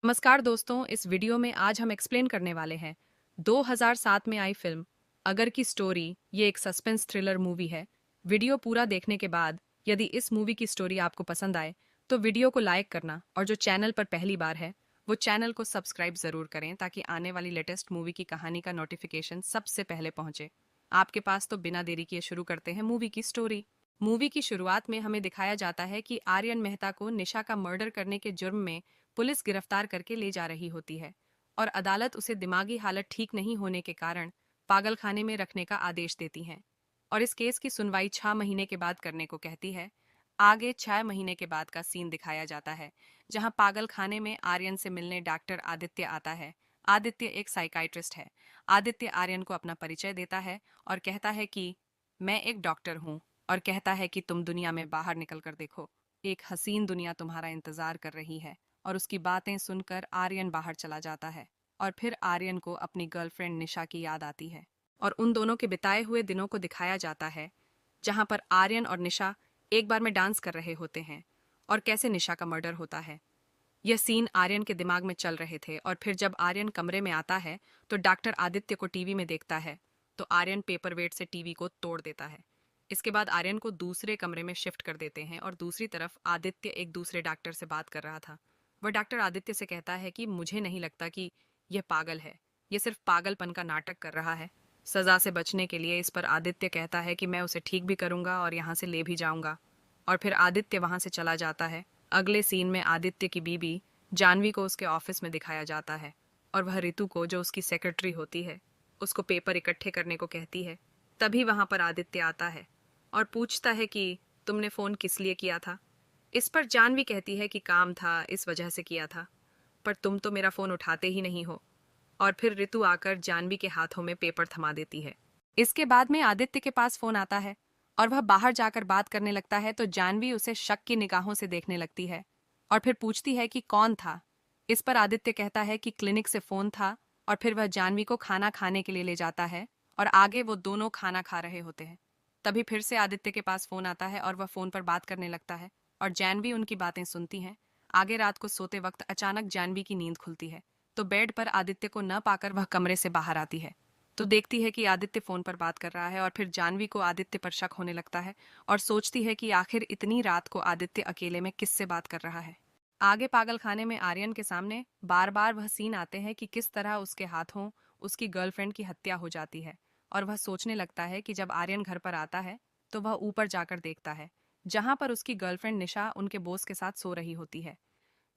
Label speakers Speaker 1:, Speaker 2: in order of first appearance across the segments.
Speaker 1: नमस्कार दोस्तों, इस वीडियो में आज हम एक्सप्लेन करने वाले हैं 2007 में आई फिल्म अगर की स्टोरी। ये एक सस्पेंस थ्रिलर मूवी है। वीडियो पूरा देखने के बाद यदि इस मूवी की स्टोरी आपको पसंद आए तो वीडियो को लाइक करना और जो चैनल पर पहली बार है वो चैनल को सब्सक्राइब जरूर करें ताकि आने वाली लेटेस्ट मूवी की कहानी का नोटिफिकेशन सबसे पहले पहुंचे आपके पास। तो बिना देरी किए शुरू करते हैं मूवी की स्टोरी। मूवी की शुरुआत में हमें दिखाया जाता है कि आर्यन मेहता को निशा का मर्डर करने के जुर्म में पुलिस गिरफ्तार करके ले जा रही होती है और अदालत उसे दिमागी हालत ठीक नहीं होने के कारण पागलखाने में रखने का आदेश देती है और इस केस की सुनवाई 6 महीने के बाद करने को कहती है। आगे 6 महीने के बाद का सीन दिखाया जाता है जहां पागलखाने में आर्यन से मिलने डॉक्टर आदित्य आता है। आदित्य एक साइकाइट्रिस्ट है। आदित्य आर्यन को अपना परिचय देता है और कहता है कि मैं एक डॉक्टर हूँ और कहता है कि तुम दुनिया में बाहर निकल कर देखो, एक हसीन दुनिया तुम्हारा इंतजार कर रही है। और उसकी बातें सुनकर आर्यन बाहर चला जाता है और फिर आर्यन को अपनी गर्लफ्रेंड निशा की याद आती है और उन दोनों के बिताए हुए दिनों को दिखाया जाता है जहां पर आर्यन और निशा एक बार में डांस कर रहे होते हैं और कैसे निशा का मर्डर होता है। यह सीन आर्यन के दिमाग में चल रहे थे और फिर जब आर्यन कमरे में आता है तो डॉक्टर आदित्य को टीवी में देखता है तो आर्यन पेपर वेट से टीवी को तोड़ देता है। इसके बाद आर्यन को दूसरे कमरे में शिफ्ट कर देते हैं और दूसरी तरफ आदित्य एक दूसरे डॉक्टर से बात कर रहा था। वह डॉक्टर आदित्य से कहता है कि मुझे नहीं लगता कि यह पागल है, यह सिर्फ पागलपन का नाटक कर रहा है सजा से बचने के लिए। इस पर आदित्य कहता है कि मैं उसे ठीक भी करूंगा और यहाँ से ले भी जाऊंगा और फिर आदित्य वहां से चला जाता है। अगले सीन में आदित्य की बीबी जानवी को उसके ऑफिस में दिखाया जाता है और वह रितु को, जो उसकी सेक्रेटरी होती है, उसको पेपर इकट्ठे करने को कहती है। तभी वहां पर आदित्य आता है और पूछता है कि तुमने फोन किस लिए किया था। इस पर जानवी कहती है कि काम था, इस वजह से किया था, पर तुम तो मेरा फोन उठाते ही नहीं हो। और फिर रितु आकर जानवी के हाथों में पेपर थमा देती है। इसके बाद में आदित्य के पास फोन आता है और वह बाहर जाकर बात करने लगता है तो जानवी उसे शक की निगाहों से देखने लगती है और फिर पूछती है कि कौन था। इस पर आदित्य कहता है कि क्लिनिक से फोन था और फिर वह जानवी को खाना खाने के लिए ले जाता है और आगे वो दोनों खाना खा रहे होते हैं। तभी फिर से आदित्य के पास फोन आता है और वह फोन पर बात करने लगता है और जानवी उनकी बातें सुनती हैं। आगे रात को सोते वक्त अचानक जानवी की नींद खुलती है तो बेड पर आदित्य को न पाकर वह कमरे से बाहर आती है तो देखती है कि आदित्य फोन पर बात कर रहा है और फिर जानवी को आदित्य पर शक होने लगता है और सोचती है कि आखिर इतनी रात को आदित्य अकेले में किससे बात कर रहा है। आगे पागलखाने में आर्यन के सामने बार बार वह सीन आते हैं कि किस तरह उसके हाथों उसकी गर्लफ्रेंड की हत्या हो जाती है और वह सोचने लगता है कि जब आर्यन घर पर आता है तो वह ऊपर जाकर देखता है जहां पर उसकी गर्लफ्रेंड निशा उनके बॉस के साथ सो रही होती है।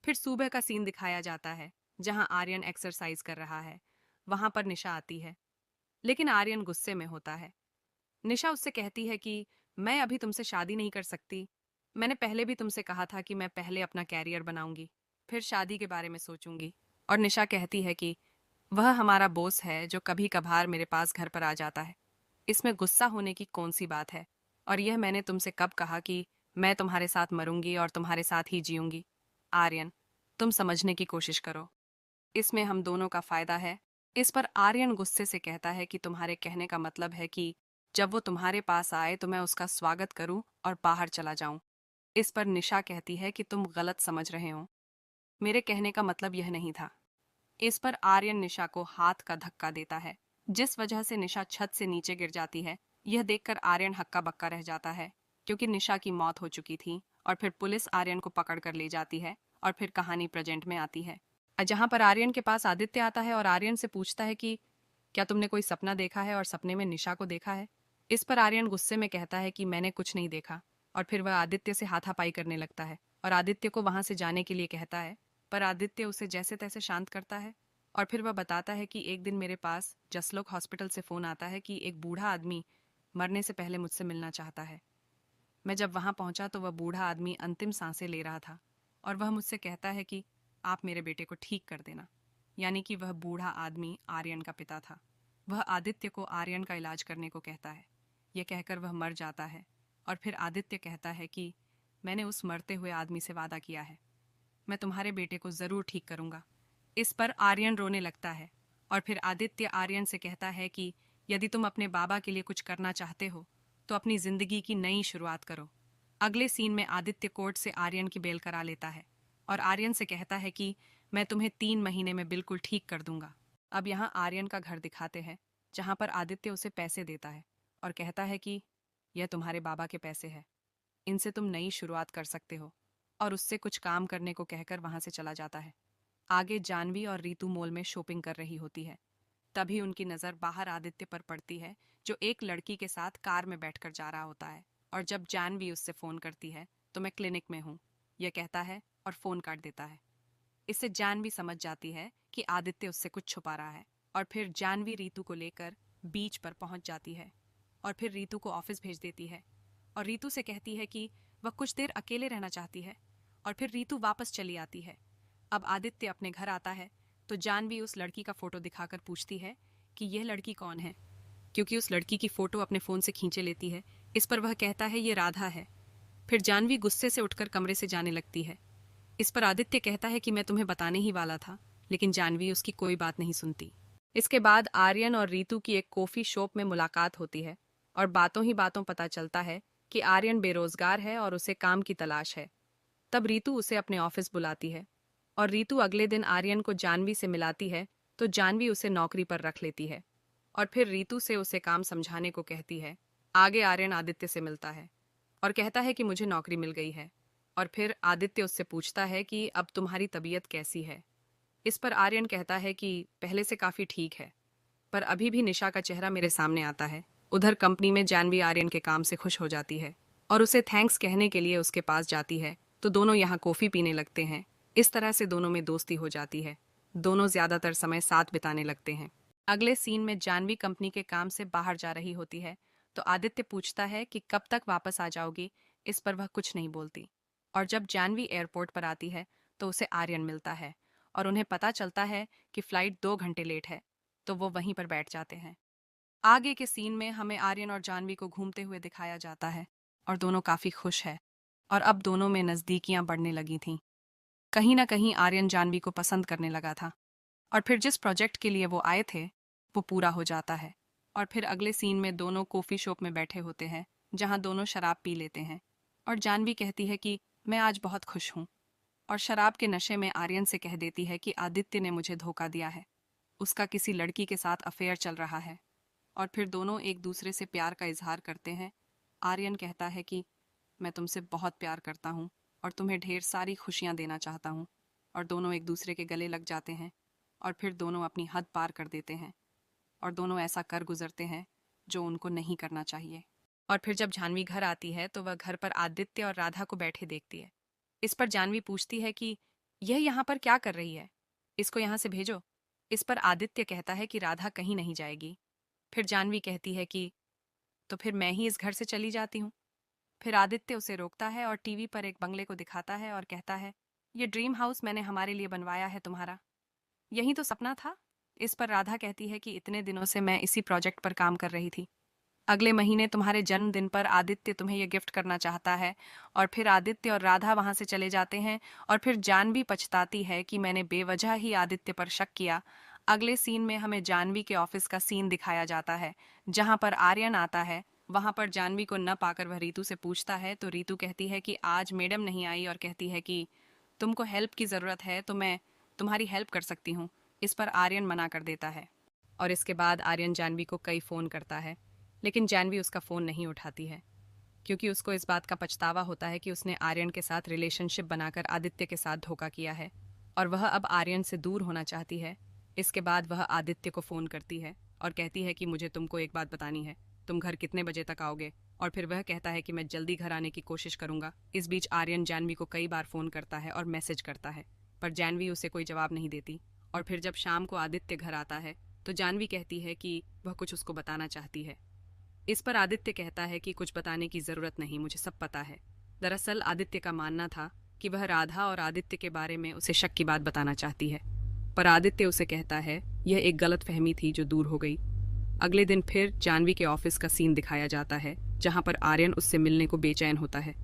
Speaker 1: फिर सुबह का सीन दिखाया जाता है जहां आर्यन एक्सरसाइज कर रहा है। वहां पर निशा आती है लेकिन आर्यन गुस्से में होता है। निशा उससे कहती है कि मैं अभी तुमसे शादी नहीं कर सकती। मैंने पहले भी तुमसे कहा था कि मैं पहले अपना कैरियर बनाऊंगी, फिर शादी के बारे में सोचूंगी। और निशा कहती है कि वह हमारा बॉस है जो कभी कभार मेरे पास घर पर आ जाता है। इसमें गुस्सा होने की कौन सी बात है, और यह मैंने तुमसे कब कहा कि मैं तुम्हारे साथ मरूंगी और तुम्हारे साथ ही जीऊंगी। आर्यन, तुम समझने की कोशिश करो, इसमें हम दोनों का फायदा है। इस पर आर्यन गुस्से से कहता है कि तुम्हारे कहने का मतलब है कि जब वो तुम्हारे पास आए तो मैं उसका स्वागत करूं और बाहर चला जाऊं। इस पर निशा कहती है कि तुम गलत समझ रहे हो, मेरे कहने का मतलब यह नहीं था। इस पर आर्यन निशा को हाथ का धक्का देता है जिस वजह से निशा छत से नीचे गिर जाती है। यह देखकर आर्यन हक्का बक्का रह जाता है क्योंकि निशा की मौत हो चुकी थी और फिर पुलिस आर्यन को पकड़ कर ले जाती है और फिर कहानी प्रेजेंट में आती है जहां पर आर्यन के पास आदित्य आता है और आर्यन से पूछता है कि क्या तुमने कोई सपना देखा है और सपने में निशा को देखा है। इस पर आर्यन गुस्से में कहता है कि मैंने कुछ नहीं देखा और फिर वह आदित्य से हाथापाई करने लगता है और आदित्य को वहां से जाने के लिए कहता है, पर आदित्य उसे जैसे तैसे शांत करता है और फिर वह बताता है कि एक दिन मेरे पास जसलोक हॉस्पिटल से फोन आता है कि एक बूढ़ा आदमी मरने से पहले मुझसे मिलना चाहता है। मैं जब वहां पहुंचा तो वह बूढ़ा आदमी अंतिम सांसें ले रहा था और वह मुझसे कहता है कि आप मेरे बेटे को ठीक कर देना। यानी कि वह बूढ़ा आदमी आर्यन का पिता था। वह आदित्य को आर्यन का इलाज करने को कहता है। यह कहकर वह मर जाता है और फिर आदित्य कहता है कि मैंने उस मरते हुए आदमी से वादा किया है, मैं तुम्हारे बेटे को जरूर ठीक करूंगा। इस पर आर्यन रोने लगता है और फिर आदित्य आर्यन से कहता है कि यदि तुम अपने बाबा के लिए कुछ करना चाहते हो तो अपनी जिंदगी की नई शुरुआत करो। अगले सीन में आदित्य कोर्ट से आर्यन की बेल करा लेता है और आर्यन से कहता है कि मैं तुम्हें 3 महीने में बिल्कुल ठीक कर दूंगा। अब यहाँ आर्यन का घर दिखाते हैं, जहाँ पर आदित्य उसे पैसे देता है और कहता है कि यह तुम्हारे बाबा के पैसे है, इनसे तुम नई शुरुआत कर सकते हो, और उससे कुछ काम करने को कहकर वहां से चला जाता है। आगे जानवी और रीतू मॉल में शॉपिंग कर रही होती है। तभी उनकी नजर बाहर आदित्य पर पड़ती है, जो एक लड़की के साथ कार में बैठकर जा रहा होता है। और जब जानवी उससे फोन करती है तो मैं क्लिनिक में हूँ, यह कहता है और फोन काट देता है। इससे जानवी समझ जाती है कि आदित्य उससे कुछ छुपा रहा है, और फिर जानवी रीतू को लेकर बीच पर पहुंच जाती है और फिर रीतू को ऑफिस भेज देती है और रीतू से कहती है कि वह कुछ देर अकेले रहना चाहती है, और फिर रीतू वापस चली आती है। अब आदित्य अपने घर आता है तो जानवी उस लड़की का फोटो दिखाकर पूछती है कि यह लड़की कौन है, क्योंकि उस लड़की की फोटो अपने फोन से खींचे लेती है। इस पर वह कहता है ये राधा है। फिर जानवी गुस्से से उठकर कमरे से जाने लगती है। इस पर आदित्य कहता है कि मैं तुम्हें बताने ही वाला था, लेकिन जानवी उसकी कोई बात नहीं सुनती। इसके बाद आर्यन और रीतू की एक कॉफी शॉप में मुलाकात होती है और बातों ही बातों पता चलता है कि आर्यन बेरोजगार है और उसे काम की तलाश है। तब रीतू उसे अपने ऑफिस बुलाती है और रीतू अगले दिन आर्यन को जानवी से मिलाती है, तो जानवी उसे नौकरी पर रख लेती है और फिर रीतू से उसे काम समझाने को कहती है। आगे आर्यन आदित्य से मिलता है और कहता है कि मुझे नौकरी मिल गई है, और फिर आदित्य उससे पूछता है कि अब तुम्हारी तबीयत कैसी है। इस पर आर्यन कहता है कि पहले से काफी ठीक है, पर अभी भी निशा का चेहरा मेरे सामने आता है। उधर कंपनी में जानवी आर्यन के काम से खुश हो जाती है और उसे थैंक्स कहने के लिए उसके पास जाती है, तो दोनों यहाँ कॉफी पीने लगते हैं। इस तरह से दोनों में दोस्ती हो जाती है। दोनों ज्यादातर समय साथ बिताने लगते हैं। अगले सीन में जानवी कंपनी के काम से बाहर जा रही होती है, तो आदित्य पूछता है कि कब तक वापस आ जाओगी। इस पर वह कुछ नहीं बोलती, और जब जानवी एयरपोर्ट पर आती है तो उसे आर्यन मिलता है और उन्हें पता चलता है कि फ्लाइट 2 घंटे लेट है, तो वो वहीं पर बैठ जाते हैं। आगे के सीन में हमें आर्यन और जानवी को घूमते हुए दिखाया जाता है और दोनों काफी खुश है, और अब दोनों में नजदीकियां बढ़ने लगी थीं। कहीं ना कहीं आर्यन जानवी को पसंद करने लगा था, और फिर जिस प्रोजेक्ट के लिए वो आए थे वो पूरा हो जाता है। और फिर अगले सीन में दोनों कॉफी शॉप में बैठे होते हैं, जहां दोनों शराब पी लेते हैं, और जानवी कहती है कि मैं आज बहुत खुश हूँ, और शराब के नशे में आर्यन से कह देती है कि आदित्य ने मुझे धोखा दिया है, उसका किसी लड़की के साथ अफेयर चल रहा है। और फिर दोनों एक दूसरे से प्यार का इजहार करते हैं। आर्यन कहता है कि मैं तुमसे बहुत प्यार करता हूँ और तुम्हें ढेर सारी खुशियाँ देना चाहता हूँ, और दोनों एक दूसरे के गले लग जाते हैं, और फिर दोनों अपनी हद पार कर देते हैं और दोनों ऐसा कर गुजरते हैं जो उनको नहीं करना चाहिए। और फिर जब जानवी घर आती है तो वह घर पर आदित्य और राधा को बैठे देखती है। इस पर जानवी पूछती है कि यह यहाँ पर क्या कर रही है, इसको यहाँ से भेजो। इस पर आदित्य कहता है कि राधा कहीं नहीं जाएगी। फिर जानवी कहती है कि तो फिर मैं ही इस घर से चली जाती हूँ। फिर आदित्य उसे रोकता है और टीवी पर एक बंगले को दिखाता है और कहता है ये ड्रीम हाउस मैंने हमारे लिए बनवाया है तुम्हारा, यही तो सपना था। इस पर राधा कहती है कि इतने दिनों से मैं इसी प्रोजेक्ट पर काम कर रही थी। अगले महीने तुम्हारे जन्मदिन पर आदित्य तुम्हें यह गिफ्ट करना चाहता है। और फिर आदित्य और राधा वहां से चले जाते हैं, और फिर जानवी पछताती है कि मैंने बेवजह ही आदित्य पर शक किया। अगले सीन में हमें जानवी के ऑफिस का सीन दिखाया जाता है, जहां पर आर्यन आता है। वहां पर जानवी को न पाकर वह रीतू से पूछता है, तो रीतू कहती है कि आज मैडम नहीं आई और कहती है कि तुमको हेल्प की ज़रूरत है तो मैं तुम्हारी हेल्प कर सकती हूँ। इस पर आर्यन मना कर देता है, और इसके बाद आर्यन जानवी को कई फ़ोन करता है, लेकिन जानवी उसका फ़ोन नहीं उठाती है, क्योंकि उसको इस बात का पछतावा होता है कि उसने आर्यन के साथ रिलेशनशिप बनाकर आदित्य के साथ धोखा किया है, और वह अब आर्यन से दूर होना चाहती है। इसके बाद वह आदित्य को फ़ोन करती है और कहती है कि मुझे तुमको एक बात बतानी है, तुम घर कितने बजे तक आओगे। और फिर वह कहता है कि मैं जल्दी घर आने की कोशिश करूंगा। इस बीच आर्यन जानवी को कई बार फ़ोन करता है और मैसेज करता है, पर जानवी उसे कोई जवाब नहीं देती। और फिर जब शाम को आदित्य घर आता है तो जानवी कहती है कि वह कुछ उसको बताना चाहती है। इस पर आदित्य कहता है कि कुछ बताने की ज़रूरत नहीं, मुझे सब पता है। दरअसल आदित्य का मानना था कि वह राधा और आदित्य के बारे में उसे शक की बात बताना चाहती है, पर आदित्य उसे कहता है यह एक गलत फहमी थी जो दूर हो गई। अगले दिन फिर जानवी के ऑफिस का सीन दिखाया जाता है, जहां पर आर्यन उससे मिलने को बेचैन होता है,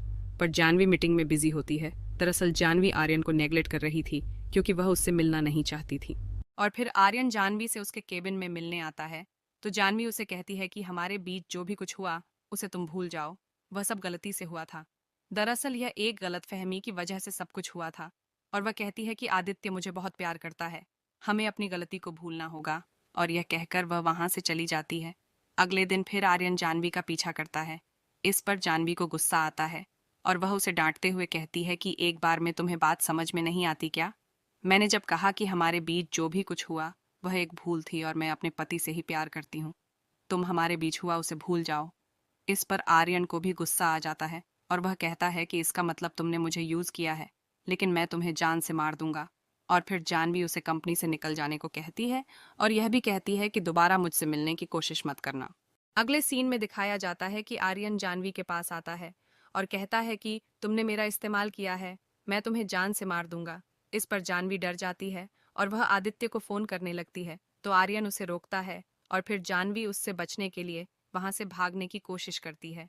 Speaker 1: पर जानवी मीटिंग में बिजी होती है। दरअसल जानवी आर्यन को नेग्लेक्ट कर रही थी, क्योंकि वह उससे मिलना नहीं चाहती थी। और फिर आर्यन जानवी से उसके केबिन में मिलने आता है, तो जानवी उसे कहती है कि हमारे बीच जो भी कुछ हुआ उसे तुम भूल जाओ, वह सब गलती से हुआ था। दरअसल यह एक गलतफहमी की वजह से सब कुछ हुआ था, और वह कहती है कि आदित्य मुझे बहुत प्यार करता है, हमें अपनी गलती को भूलना होगा। और यह कहकर वह वहां से चली जाती है। अगले दिन फिर आर्यन जानवी का पीछा करता है। इस पर जानवी को गुस्सा आता है और वह उसे डांटते हुए कहती है कि एक बार में तुम्हें बात समझ में नहीं आती क्या? मैंने जब कहा कि हमारे बीच जो भी कुछ हुआ वह एक भूल थी और मैं अपने पति से ही प्यार करती हूँ, तुम हमारे बीच हुआ उसे भूल जाओ। इस पर आर्यन को भी गुस्सा आ जाता है और वह कहता है कि इसका मतलब तुमने मुझे यूज किया है, लेकिन मैं तुम्हें जान से मार दूंगा। और फिर जानवी उसे कंपनी से निकल जाने को कहती है और यह भी कहती है कि दोबारा मुझसे मिलने की कोशिश मत करना। अगले सीन में दिखाया जाता है कि आर्यन जानवी के पास आता है और कहता है कि तुमने मेरा इस्तेमाल किया है, मैं तुम्हें जान से मार दूंगा। इस पर जानवी डर जाती है और वह आदित्य को फोन करने लगती है, तो आर्यन उसे रोकता है और फिर जानवी उससे बचने के लिए वहां से भागने की कोशिश करती है,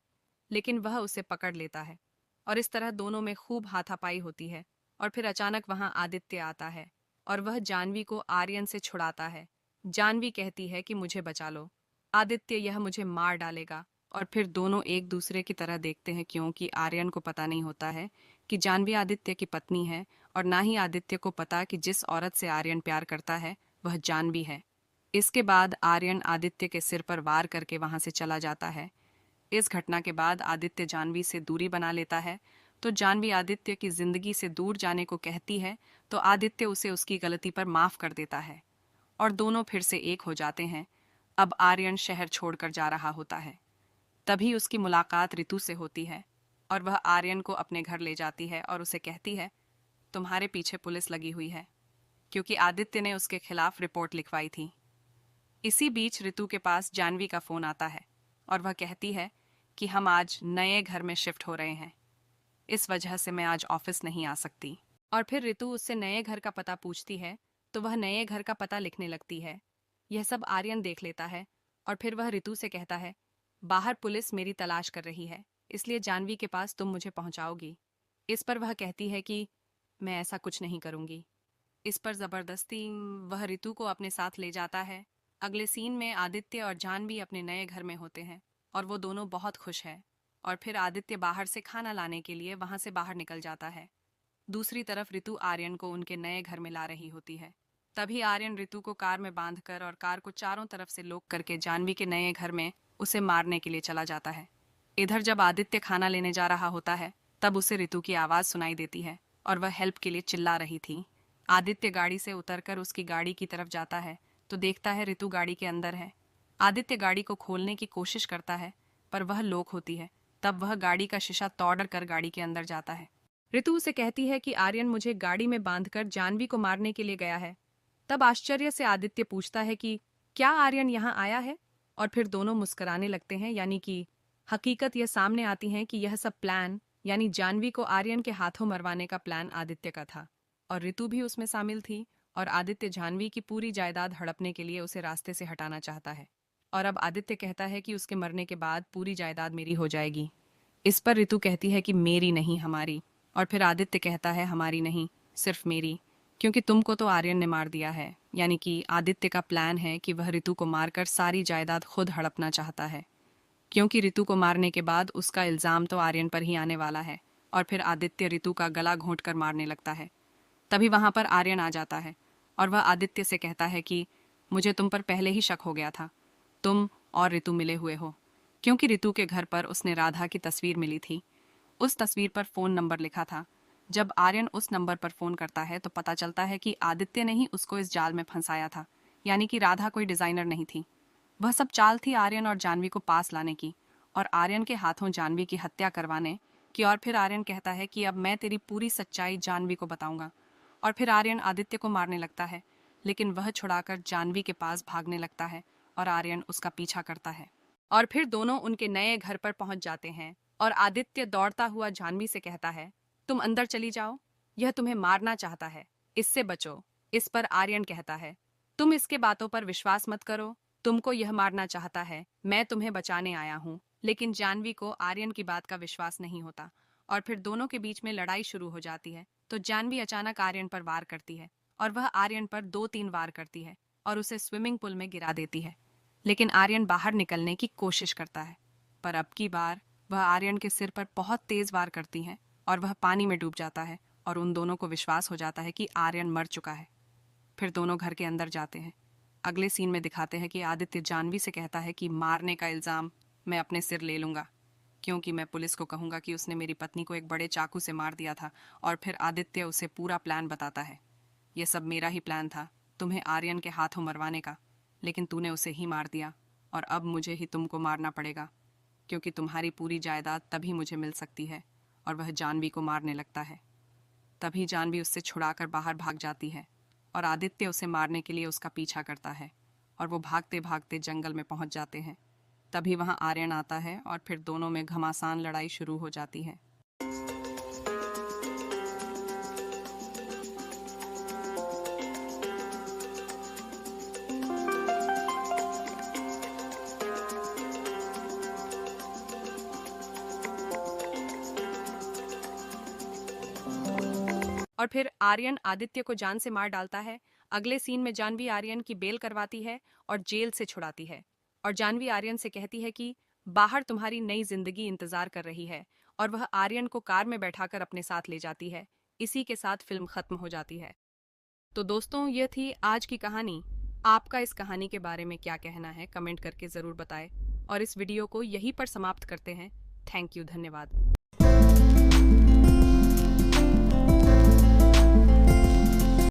Speaker 1: लेकिन वह उसे पकड़ लेता है और इस तरह दोनों में खूब हाथापाई होती है। और फिर अचानक वहां आदित्य आता है और वह जानवी को आर्यन से छुड़ाता है। जानवी कहती है कि मुझे बचा लो, आदित्य यह मुझे मार डालेगा। और फिर दोनों एक दूसरे की तरह देखते हैं, क्योंकि आर्यन को पता नहीं होता है कि जानवी आदित्य की पत्नी है और ना ही आदित्य को पता कि जिस औरत से आर्यन प्यार करता है वह जानवी है। इसके बाद आर्यन आदित्य के सिर पर वार करके वहां से चला जाता है। इस घटना के बाद आदित्य जानवी से दूरी बना लेता है, तो जानवी आदित्य की जिंदगी से दूर जाने को कहती है, तो आदित्य उसे उसकी गलती पर माफ कर देता है और दोनों फिर से एक हो जाते हैं। अब आर्यन शहर छोड़कर जा रहा होता है। तभी उसकी मुलाकात ऋतु से होती है और वह आर्यन को अपने घर ले जाती है और उसे कहती है, तुम्हारे पीछे पुलिस लगी हुई है, क्योंकि आदित्य ने उसके खिलाफ रिपोर्ट लिखवाई थी। इसी बीच ऋतु के पास जानवी का फोन आता है और वह कहती है कि हम आज नए घर में शिफ्ट हो रहे हैं, इस वजह से मैं आज ऑफिस नहीं आ सकती। और फिर ऋतु उससे नए घर का पता पूछती है, तो वह नए घर का पता लिखने लगती है। यह सब आर्यन देख लेता है और फिर वह ऋतु से कहता है, बाहर पुलिस मेरी तलाश कर रही है, इसलिए जानवी के पास तुम मुझे पहुंचाओगी। इस पर वह कहती है कि मैं ऐसा कुछ नहीं करूंगी। इस पर जबरदस्ती वह ऋतु को अपने साथ ले जाता है। अगले सीन में आदित्य और जानवी अपने नए घर में होते हैं और वो दोनों बहुत खुश हैं। और फिर आदित्य बाहर से खाना लाने के लिए वहां से बाहर निकल जाता है। दूसरी तरफ ऋतु आर्यन को उनके नए घर में ला रही होती है। तभी आर्यन ऋतु को कार में बांधकर और कार को चारों तरफ से लॉक करके जानवी के नए घर में उसे मारने के लिए चला जाता है। इधर जब आदित्य खाना लेने जा रहा होता है, तब उसे ऋतु की आवाज सुनाई देती है और वह हेल्प के लिए चिल्ला रही थी। आदित्य गाड़ी से उतरकर उसकी गाड़ी की तरफ जाता है, तो देखता है ऋतु गाड़ी के अंदर है। आदित्य गाड़ी को खोलने की कोशिश करता है, पर वह लॉक होती है। तब वह गाड़ी का शीशा तोड़ कर गाड़ी के अंदर जाता है। ऋतु उसे कहती है कि आर्यन मुझे गाड़ी में बांधकर जानवी को मारने के लिए गया है। तब आश्चर्य से आदित्य पूछता है कि क्या आर्यन यहाँ आया है? और फिर दोनों मुस्कुराने लगते हैं, यानी कि हकीकत यह सामने आती है कि यह सब प्लान, यानी जानवी को आर्यन के हाथों मरवाने का प्लान आदित्य का था और ऋतु भी उसमें शामिल थी। और आदित्य जानवी की पूरी जायदाद हड़पने के लिए उसे रास्ते से हटाना चाहता है। और अब आदित्य कहता है कि उसके मरने के बाद पूरी जायदाद मेरी हो जाएगी। इस पर ऋतु कहती है कि मेरी नहीं, हमारी। और फिर आदित्य कहता है हमारी नहीं, सिर्फ मेरी, क्योंकि तुमको तो आर्यन ने मार दिया है। यानी कि आदित्य का प्लान है कि वह ऋतु को मारकर सारी जायदाद खुद हड़पना चाहता है, क्योंकि ऋतु को मारने के बाद उसका इल्जाम तो आर्यन पर ही आने वाला है। और फिर आदित्य ऋतु का गला घोंटकर मारने लगता है। तभी वहां पर आर्यन आ जाता है और वह आदित्य से कहता है कि मुझे तुम पर पहले ही शक हो गया था, तुम और ऋतु मिले हुए हो, क्योंकि ऋतु के घर पर उसने राधा की तस्वीर मिली थी। उस तस्वीर पर फोन नंबर लिखा था। जब आर्यन उस नंबर पर फोन करता है तो पता चलता है कि आदित्य ने ही उसको इस जाल में फंसाया था, यानी कि राधा कोई डिजाइनर नहीं थी। वह सब चाल थी आर्यन और जानवी को पास लाने की और आर्यन के हाथों जानवी की हत्या करवाने की। और फिर आर्यन कहता है कि अब मैं तेरी पूरी सच्चाई जानवी को बताऊंगा। और फिर आर्यन आदित्य को मारने लगता है, लेकिन वह छुड़ाकर जानवी के पास भागने लगता है और आर्यन उसका पीछा करता है। और फिर दोनों उनके नए घर पर पहुंच जाते हैं और आदित्य दौड़ता हुआ जानवी से कहता है, तुम अंदर चली जाओ, यह तुम्हें मारना चाहता है, इससे बचो। इस पर आर्यन कहता है, तुम इसके बातों पर विश्वास मत करो, तुमको यह मारना चाहता है, मैं तुम्हें बचाने आया हूँ। लेकिन जानवी को आर्यन की बात का विश्वास नहीं होता और फिर दोनों के बीच में लड़ाई शुरू हो जाती है। तो जानवी अचानक आर्यन पर वार करती है और वह आर्यन पर 2-3 वार करती है और उसे स्विमिंग पूल में गिरा देती है। लेकिन आर्यन बाहर निकलने की कोशिश करता है, पर अब की बार वह आर्यन के सिर पर बहुत तेज वार करती है और वह पानी में डूब जाता है और उन दोनों को विश्वास हो जाता है कि आर्यन मर चुका है। फिर दोनों घर के अंदर जाते हैं। अगले सीन में दिखाते हैं कि आदित्य जानवी से कहता है कि मारने का इल्ज़ाम मैं अपने सिर ले लूँगा, क्योंकि मैं पुलिस को कहूँगा कि उसने मेरी पत्नी को एक बड़े चाकू से मार दिया था। और फिर आदित्य उसे पूरा प्लान बताता है। ये सब मेरा ही प्लान था, तुम्हें आर्यन के हाथों मरवाने का, लेकिन तूने उसे ही मार दिया और अब मुझे ही तुमको मारना पड़ेगा, क्योंकि तुम्हारी पूरी जायदाद तभी मुझे मिल सकती है। और वह जानवी को मारने लगता है। तभी जानवी उससे छुड़ाकर बाहर भाग जाती है और आदित्य उसे मारने के लिए उसका पीछा करता है और वो भागते भागते जंगल में पहुंच जाते हैं। तभी वहां आर्यन आता है और फिर दोनों में घमासान लड़ाई शुरू हो जाती है। और फिर आर्यन आदित्य को जान से मार डालता है। अगले सीन में जानवी आर्यन की बेल करवाती है और जेल से छुड़ाती है। और जानवी आर्यन से कहती है कि बाहर तुम्हारी नई जिंदगी इंतजार कर रही है, और वह आर्यन को कार में बैठाकर अपने साथ ले जाती है। इसी के साथ फिल्म खत्म हो जाती है। तो दोस्तों, यह थी आज की कहानी। आपका इस कहानी के बारे में क्या कहना है, कमेंट करके जरूर बताएं। और इस वीडियो को यहीं पर समाप्त करते हैं। थैंक यू, धन्यवाद।